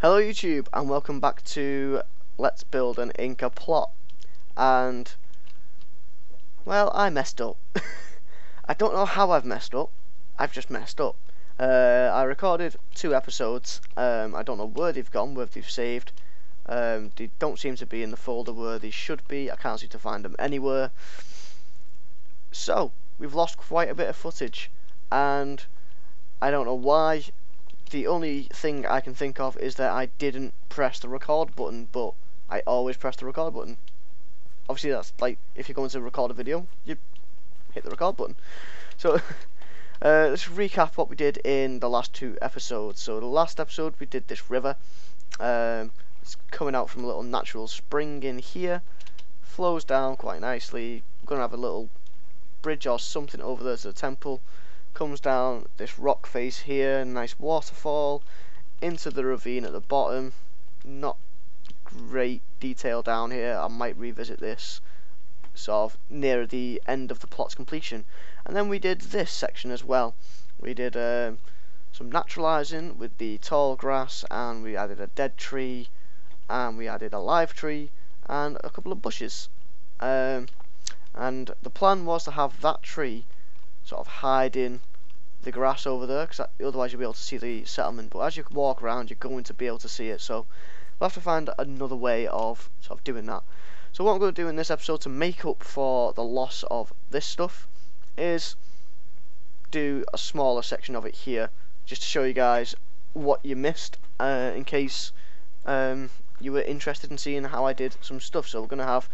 Hello YouTube and welcome back to Let's Build an Inca plot. And well, I messed up. I don't know how I've messed up. I've just messed up. I recorded 2 episodes. I don't know where they've gone, where they've saved. They don't seem to be in the folder where they should be. I can't seem to find them anywhere. So we've lost quite a bit of footage, and I don't know why. The only thing I can think of is that I didn't press the record button, but I always press the record button. Obviously that's like, if you're going to record a video, you hit the record button. So let's recap what we did in the last 2 episodes. So the last episode we did this river. It's coming out from a little natural spring in here, flows down quite nicely. We're going to have a little bridge or something over there to the temple. Comes down this rock face here, nice waterfall, into the ravine at the bottom. Not great detail down here. I might revisit this sort of near the end of the plot's completion. And then we did this section as well. We did some naturalising with the tall grass, and we added a dead tree, and we added a live tree, and a couple of bushes. And the plan was to have that tree sort of hiding the grass over there, because otherwise you'll be able to see the settlement. But as you walk around, you're going to be able to see it. So we'll have to find another way of sort of doing that. So what I'm going to do in this episode to make up for the loss of this stuff is do a smaller section of it here, just to show you guys what you missed, in case you were interested in seeing how I did some stuff. So we're going to have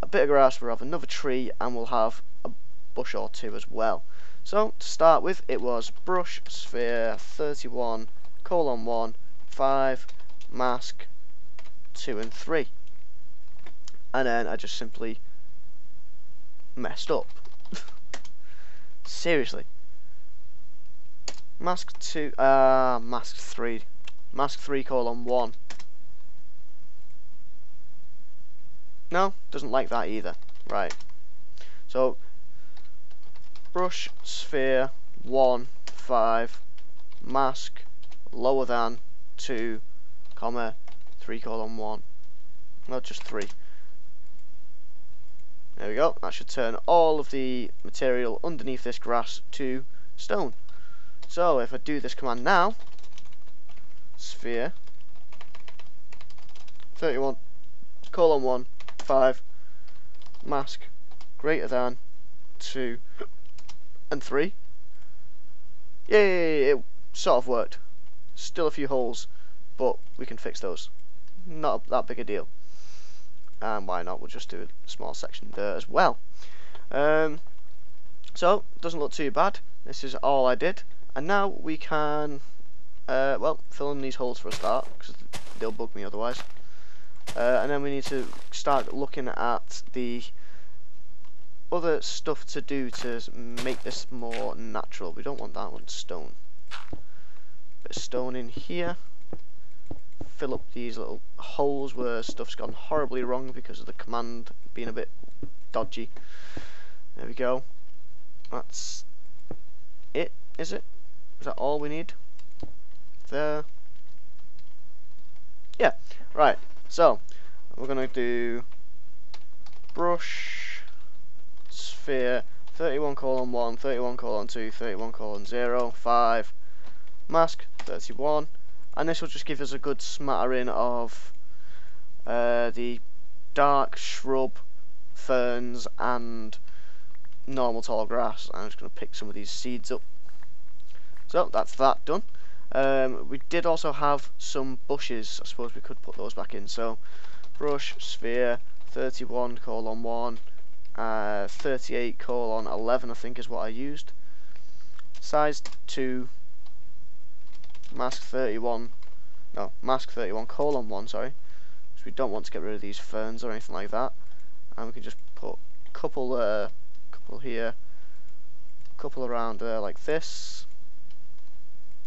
a bit of grass, we'll have another tree, and we'll have a bush or 2 as well. So to start with, it was brush, sphere, 31:1, 5, mask, 2 and 3. And then I just simply messed up. Seriously. Mask 2, mask 3. Mask 3:1. No, doesn't like that either. Right. So brush, sphere, 1, 5, mask, lower than, 2, 3:1. No, just 3. There we go. That should turn all of the material underneath this grass to stone. So if I do this command now, sphere, 31:1, 5, mask, greater than, 2 and 3. Yay! It sort of worked. Still a few holes, but we can fix those. Not that big a deal. And why not? We'll just do a small section there as well. So doesn't look too bad. This is all I did, and now we can well, fill in these holes for a start, because they'll bug me otherwise. And then we need to start looking at the other stuff to do to make this more natural. We don't want that one stone. Bit of stone in here. Fill up these little holes where stuff's gone horribly wrong because of the command being a bit dodgy. There we go. That's it, is it? Is that all we need? There. Yeah, right. So we're gonna do brush, sphere, 31:1, 31:2, 31:0, 5, mask, 31, and this will just give us a good smattering of the dark shrub, ferns, and normal tall grass. I'm just going to pick some of these seeds up. So that's that done. We did also have some bushes. I suppose we could put those back in. So brush, sphere, 31:1, 38:11 I think is what I used. Size 2, mask 31:1, sorry, because we don't want to get rid of these ferns or anything like that. And we can just put a couple here, a couple around there like this,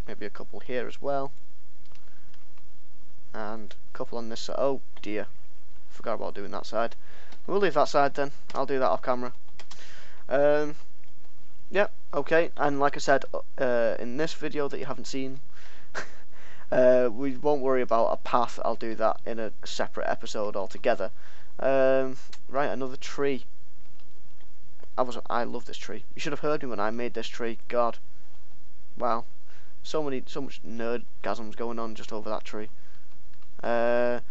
maybe a couple here as well, and a couple on this side. Oh dear, forgot about doing that side. We'll leave that side then. I'll do that off camera. Yep, okay. And like I said in this video that you haven't seen, We won't worry about a path. I'll do that in a separate episode altogether. Right, another tree. I love this tree. You should have heard me when I made this tree. God, wow, so much nerdgasms going on just over that tree. Where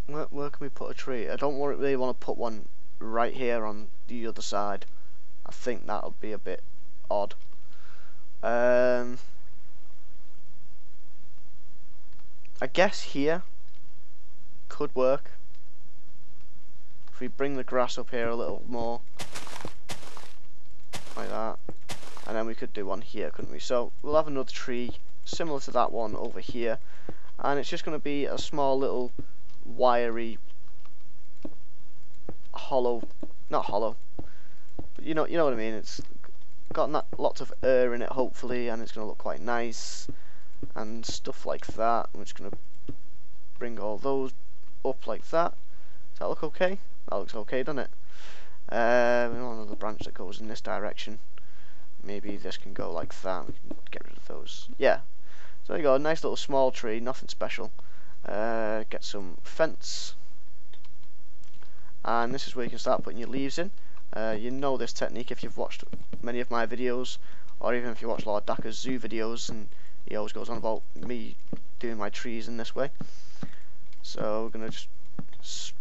can we put a tree? I don't really want to put one right here on the other side. I think that would be a bit odd. I guess here could work. If we bring the grass up here a little more, like that, and then we could do one here, couldn't we? So we'll have another tree similar to that one over here, and it's just going to be a small little wiry, hollow, not hollow, but you know what I mean. It's got lots of air in it, hopefully, and it's going to look quite nice and stuff like that. I'm just going to bring all those up like that. Does that look okay? That looks okay, doesn't it? We want another branch that goes in this direction. Maybe this can go like that. We can get rid of those. Yeah. So there you go, a nice little small tree, nothing special. Get some fence. And this is where you can start putting your leaves in. You know this technique if you've watched many of my videos, or even if you watch a lot of Dakr's zoo videos, and he always goes on about me doing my trees in this way. So we're going to just...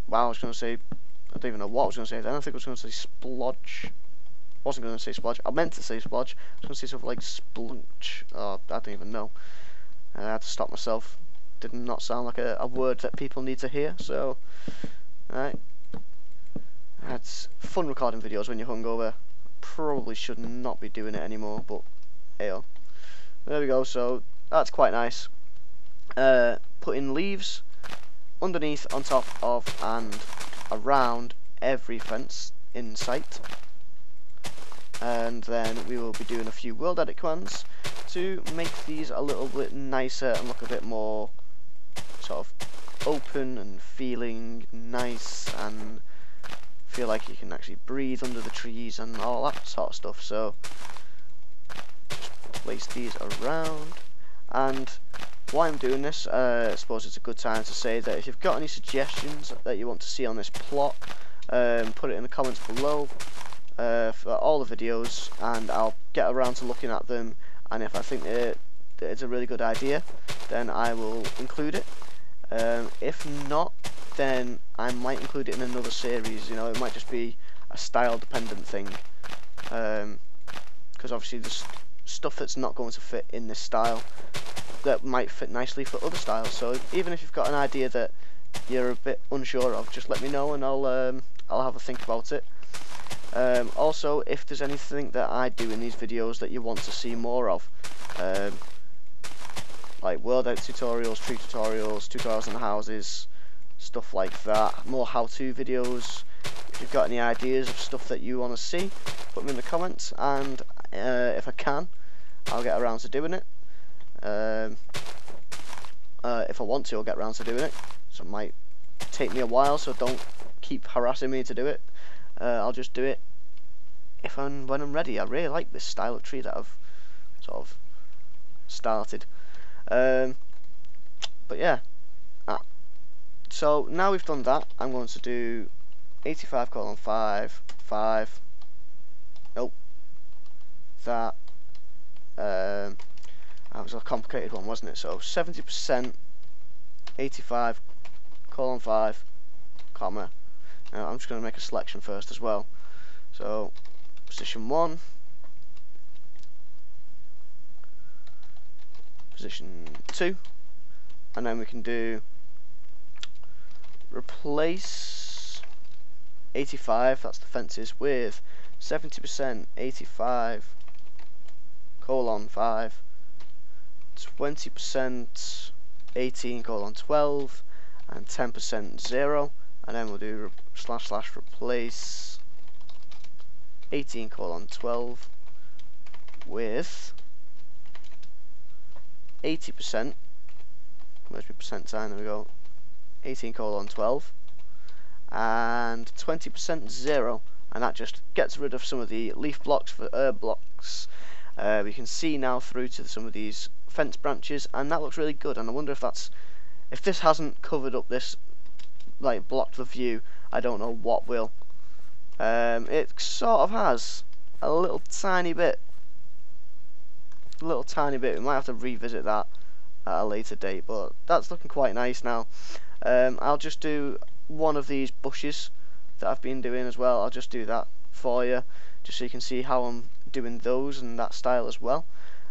Wow, I was going to say... I don't even know what I was going to say then. I think I was going to say splodge. I wasn't going to say splodge. I meant to say splodge. I was going to say something like splunch. Oh, I don't even know. I had to stop myself. Did not sound like a word that people need to hear. So, alright. It's fun recording videos when you're hungover. Probably should not be doing it anymore, but hey-oh. There we go. So that's quite nice. Putting leaves underneath, on top of, and around every fence in sight. And then we will be doing a few world edit commands to make these a little bit nicer and look a bit more sort of open and feeling nice and feel like you can actually breathe under the trees and all that sort of stuff. So just place these around, and while I'm doing this, I suppose it's a good time to say that if you've got any suggestions that you want to see on this plot, put it in the comments below for all the videos, and I'll get around to looking at them, and if I think that it's a really good idea, then I will include it. If not, then I might include it in another series. You know, it might just be a style dependent thing, because obviously there's stuff that's not going to fit in this style that might fit nicely for other styles. So even if you've got an idea that you're a bit unsure of, just let me know and I'll have a think about it. Also, if there's anything that I do in these videos that you want to see more of, like world edit tutorials, tree tutorials, tutorials on the houses, stuff like that, more how-to videos. If you've got any ideas of stuff that you want to see, put them in the comments, and if I can, I'll get around to doing it. If I want to, I'll get around to doing it. So it might take me a while, so don't keep harassing me to do it. I'll just do it when I'm ready. I really like this style of tree that I've sort of started. But yeah. So now we've done that, I'm going to do 85:5. Nope. That. That was a complicated one, wasn't it? So 70%, 85:5, comma. Now I'm just going to make a selection first as well. So position 1, position 2, and then we can do replace 85, that's the fences, with 70%, 85:5, 20%, 18:12, and 10% 0, and then we'll do / replace 18:12 with 80%. Where's my percent sign? There we go. 18:12 and 20% 0, and that just gets rid of some of the leaf blocks for herb blocks, We can see now through to some of these fence branches, and that looks really good. And I wonder if this hasn't covered up this, like, blocked the view, I don't know what will. It sort of has a little tiny bit. We might have to revisit that at a later date, but that's looking quite nice now. I'll just do one of these bushes that I've been doing as well. I'll just do that for you, just so you can see how I'm doing those and that style as well.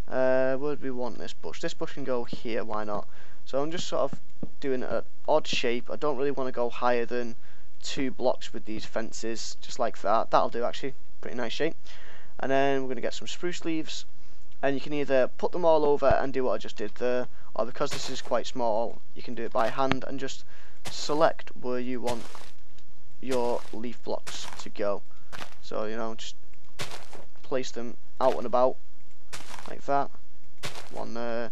Where do we want this bush? This bush can go here, why not? So I'm just sort of doing an odd shape. I don't really want to go higher than 2 blocks with these fences, just like that. That'll do actually, pretty nice shape. And then we're going to get some spruce leaves, and you can either put them all over and do what I just did there, or because this is quite small, you can do it by hand and just select where you want your leaf blocks to go. So, you know, just place them out and about like that. One there,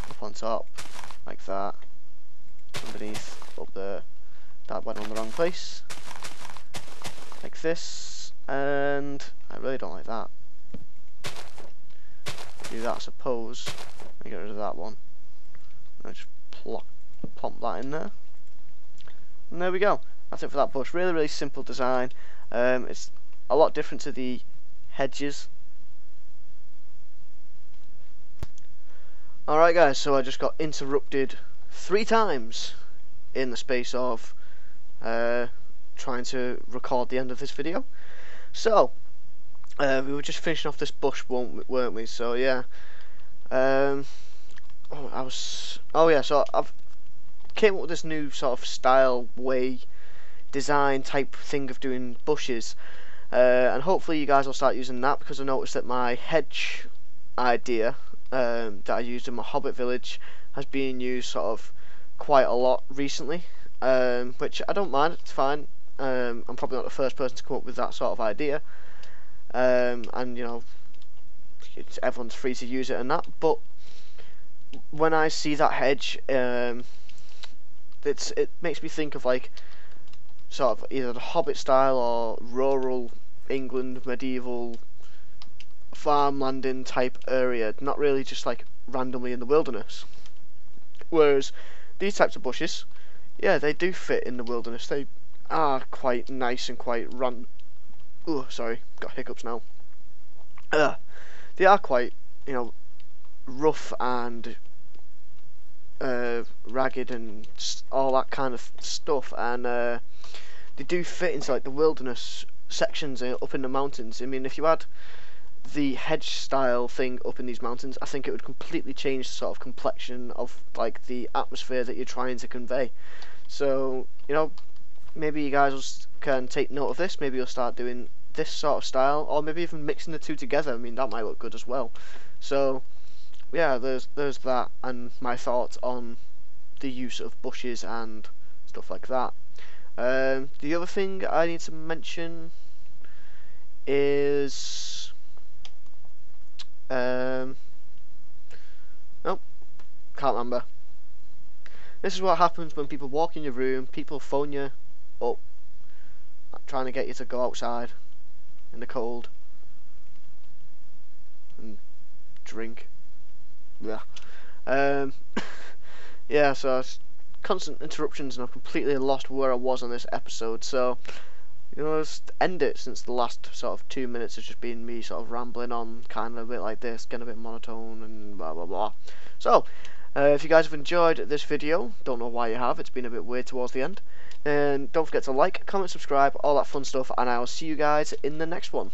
up on top like that, underneath, up there. That went on the wrong place, like this, and I really don't like that. Do that, I suppose, and get rid of that one. And just plonk that in there, and there we go. That's it for that bush. Really, really simple design. It's a lot different to the hedges. Alright guys, so I just got interrupted 3 times in the space of trying to record the end of this video. So we were just finishing off this bush, weren't we? So yeah, so I've came up with this new sort of style, way, design type thing of doing bushes, and hopefully you guys will start using that, because I noticed that my hedge idea that I used in my Hobbit village has been used sort of quite a lot recently, which I don't mind. It's fine. I'm probably not the first person to come up with that sort of idea, and you know, everyone's free to use it and that. But when I see that hedge, it makes me think of like sort of either the Hobbit style or rural England, medieval farmlanding type area, not really just like randomly in the wilderness. Whereas these types of bushes, yeah, they do fit in the wilderness. They are quite nice and quite oh, sorry, got hiccups now. They are quite, you know, rough and ragged and all that kind of stuff, and they do fit into like the wilderness sections up in the mountains. I mean, if you had the hedge style thing up in these mountains, I think it would completely change the sort of complexion of like the atmosphere that you're trying to convey. So, you know, maybe you guys can take note of this. Maybe you'll start doing this sort of style, or maybe even mixing the two together. I mean, that might look good as well. So yeah, there's that, and my thoughts on the use of bushes and stuff like that. The other thing I need to mention is nope, can't remember. This is what happens when people walk in your room, people phone you up trying to get you to go outside in the cold and drink. Yeah. Yeah, so it's constant interruptions and I've completely lost where I was on this episode, so you know, let's end it, since the last sort of 2 minutes has just been me sort of rambling on, kind of a bit like this, getting a bit monotone and blah blah blah. So if you guys have enjoyed this video, don't know why you have, it's been a bit weird towards the end, and don't forget to like, comment, subscribe, all that fun stuff, and I'll see you guys in the next one.